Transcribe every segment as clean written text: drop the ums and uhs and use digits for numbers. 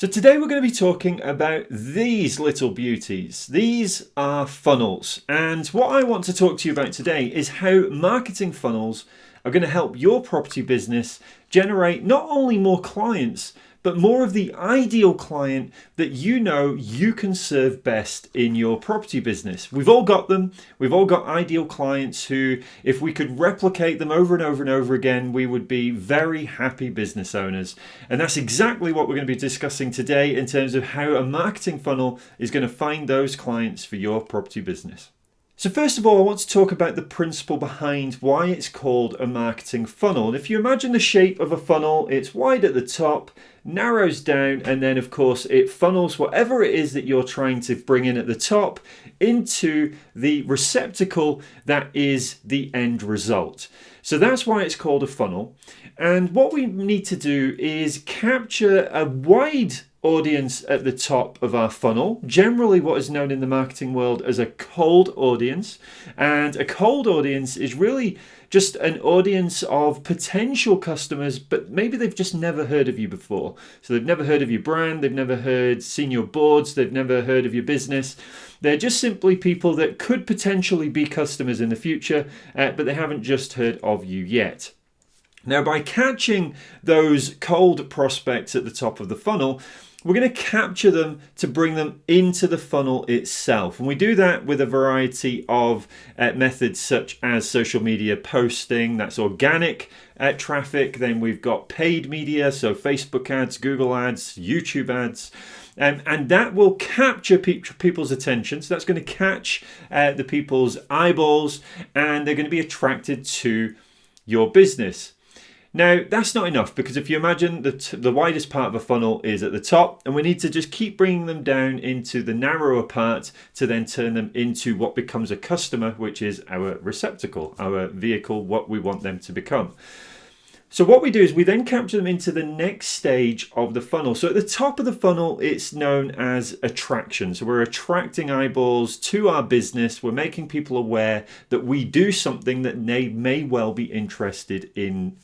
So today we're going to be talking about these little beauties. These are funnels. And what I want to talk to you about today is how marketing funnels are going to help your property business generate not only more clients, but more of the ideal client that you know you can serve best in your property business. We've all got them. We've all got ideal clients who, if we could replicate them over and over and over again, we would be very happy business owners. And that's exactly what we're going to be discussing today in terms of how a marketing funnel is going to find those clients for your property business. So first of all, I want to talk about the principle behind why it's called a marketing funnel. And if you imagine the shape of a funnel, it's wide at the top, narrows down, and then of course it funnels whatever it is that you're trying to bring in at the top into the receptacle that is the end result. So that's why it's called a funnel. And what we need to do is capture a wide audience at the top of our funnel, generally what is known in the marketing world as a cold audience. And a cold audience is really just an audience of potential customers, but maybe they've just never heard of you before. So they've never heard of your brand, they've never seen your boards, they've never heard of your business. They're just simply people that could potentially be customers in the future, but they haven't just heard of you yet. Now, by catching those cold prospects at the top of the funnel, we're going to capture them to bring them into the funnel itself. And we do that with a variety of methods such as social media posting, that's organic traffic. Then we've got paid media, so Facebook ads, Google ads, YouTube ads. And that will capture people's attention. So that's going to catch the people's eyeballs and they're going to be attracted to your business. Now, that's not enough because if you imagine the widest part of a funnel is at the top and we need to just keep bringing them down into the narrower part to then turn them into what becomes a customer, which is our receptacle, our vehicle, what we want them to become. So what we do is we then capture them into the next stage of the funnel. So at the top of the funnel, it's known as attraction. So we're attracting eyeballs to our business. We're making people aware that we do something that they may well be interested in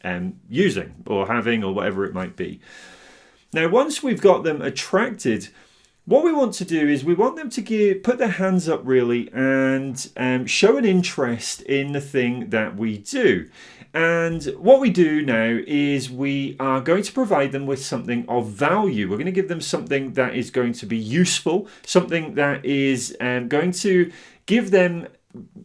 using or having or whatever it might be. Now, once we've got them attracted, what we want to do is we want them to put their hands up really and show an interest in the thing that we do. And what we do now is we are going to provide them with something of value. We're going to give them something that is going to be useful, something that is going to give them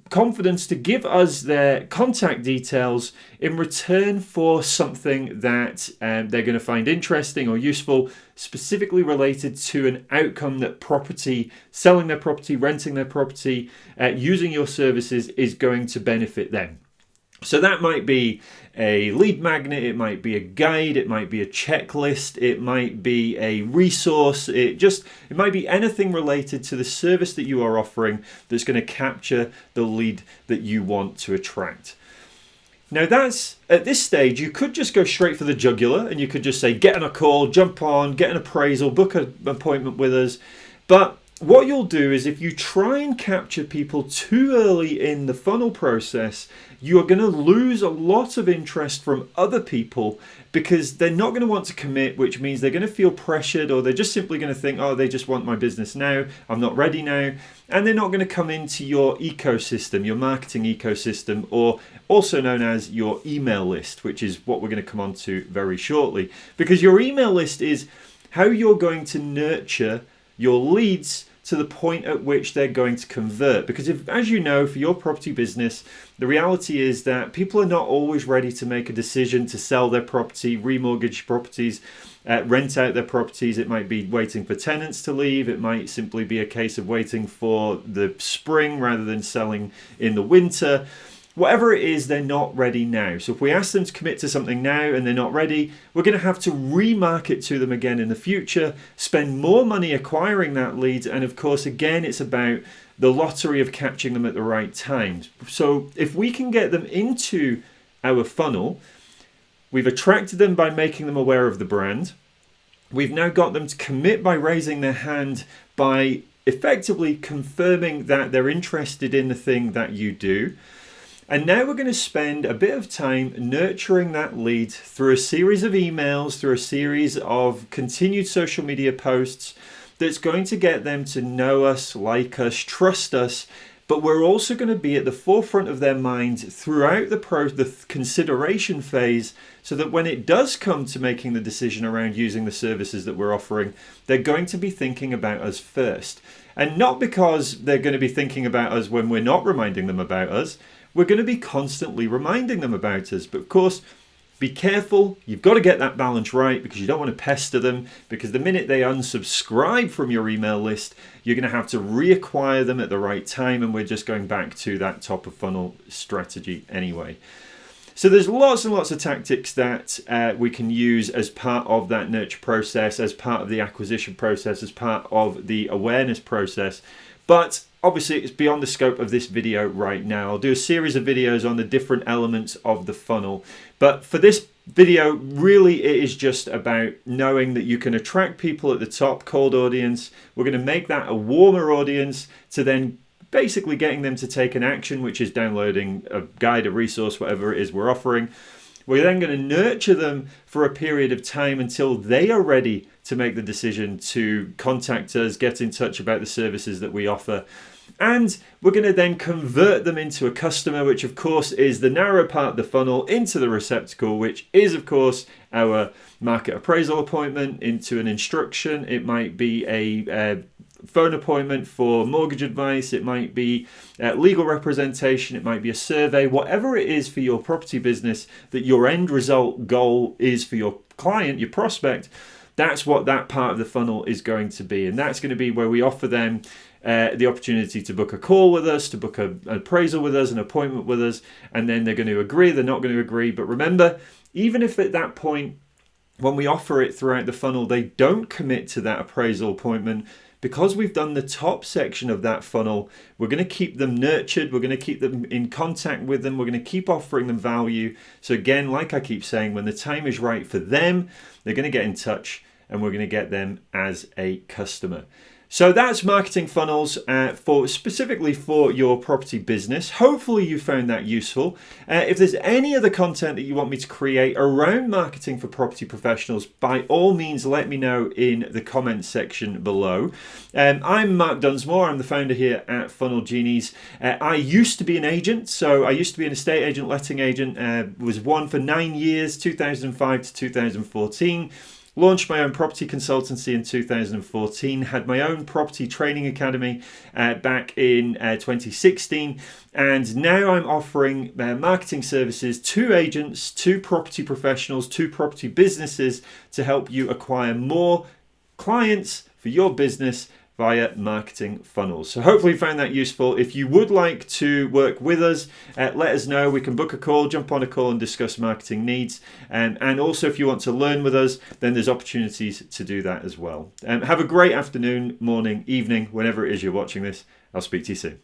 confidence to give us their contact details in return for something that they're going to find interesting or useful, specifically related to an outcome that selling their property, renting their property, using your services is going to benefit them. So that might be a lead magnet, it might be a guide, it might be a checklist, it might be a resource, it might be anything related to the service that you are offering that's going to capture the lead that you want to attract. Now that's, at this stage, you could just go straight for the jugular and you could just say, get on a call, jump on, get an appraisal, book an appointment with us. But what you'll do is if you try and capture people too early in the funnel process, you are going to lose a lot of interest from other people because they're not going to want to commit, which means they're going to feel pressured or they're just simply going to think, oh, they just want my business now, I'm not ready now. And they're not going to come into your ecosystem, your marketing ecosystem, or also known as your email list, which is what we're going to come on to very shortly. Because your email list is how you're going to nurture your leads to the point at which they're going to convert. Because if, as you know, for your property business, the reality is that people are not always ready to make a decision to sell their property, remortgage properties, rent out their properties. It might be waiting for tenants to leave. It might simply be a case of waiting for the spring rather than selling in the winter. Whatever it is, they're not ready now. So if we ask them to commit to something now and they're not ready, we're going to have to remarket to them again in the future, spend more money acquiring that lead. And of course, again, it's about the lottery of catching them at the right time. So if we can get them into our funnel, we've attracted them by making them aware of the brand. We've now got them to commit by raising their hand by effectively confirming that they're interested in the thing that you do. And now we're going to spend a bit of time nurturing that lead through a series of emails, through a series of continued social media posts that's going to get them to know us, like us, trust us. But we're also going to be at the forefront of their mind throughout the consideration phase, so that when it does come to making the decision around using the services that we're offering, they're going to be thinking about us first. And not because they're going to be thinking about us when we're not reminding them about us. We're going to be constantly reminding them about us. But of course, be careful. You've got to get that balance right, because you don't want to pester them, because the minute they unsubscribe from your email list, you're going to have to reacquire them at the right time. And we're just going back to that top of funnel strategy anyway. So there's lots and lots of tactics that we can use as part of that nurture process, as part of the acquisition process, as part of the awareness process. But obviously, it's beyond the scope of this video right now. I'll do a series of videos on the different elements of the funnel. But for this video, really, it is just about knowing that you can attract people at the top, cold audience. We're going to make that a warmer audience, to then basically getting them to take an action, which is downloading a guide, a resource, whatever it is we're offering. We're then going to nurture them for a period of time until they are ready to make the decision to contact us, get in touch about the services that we offer. And we're going to then convert them into a customer, which of course is the narrow part of the funnel, into the receptacle, which is of course our market appraisal appointment, into an instruction. It might be a phone appointment for mortgage advice, it might be legal representation, it might be a survey, whatever it is for your property business that your end result goal is for your client, your prospect. That's what that part of the funnel is going to be. And that's going to be where we offer them the opportunity to book a call with us, to book an appraisal with us, an appointment with us, and then they're going to agree, they're not going to agree. But remember, even if at that point, when we offer it throughout the funnel, they don't commit to that appraisal appointment, because we've done the top section of that funnel, we're going to keep them nurtured, we're going to keep them in contact with them, we're going to keep offering them value. So again, like I keep saying, when the time is right for them, they're going to get in touch and we're going to get them as a customer. So that's marketing funnels specifically for your property business. Hopefully you found that useful. If there's any other content that you want me to create around marketing for property professionals, by all means let me know in the comments section below. I'm Mark Dunsmore. I'm the founder here at Funnel Genies. I used to be an agent, so I used to be an estate agent, letting agent. Was one for 9 years, 2005 to 2014. Launched my own property consultancy in 2014, had my own property training academy back in 2016, and now I'm offering marketing services to agents, to property professionals, to property businesses to help you acquire more clients for your business via marketing funnels. So hopefully you found that useful. If you would like to work with us, let us know. We can book a call, jump on a call and discuss marketing needs. And also if you want to learn with us, then there's opportunities to do that as well. Have a great afternoon, morning, evening, whenever it is you're watching this. I'll speak to you soon.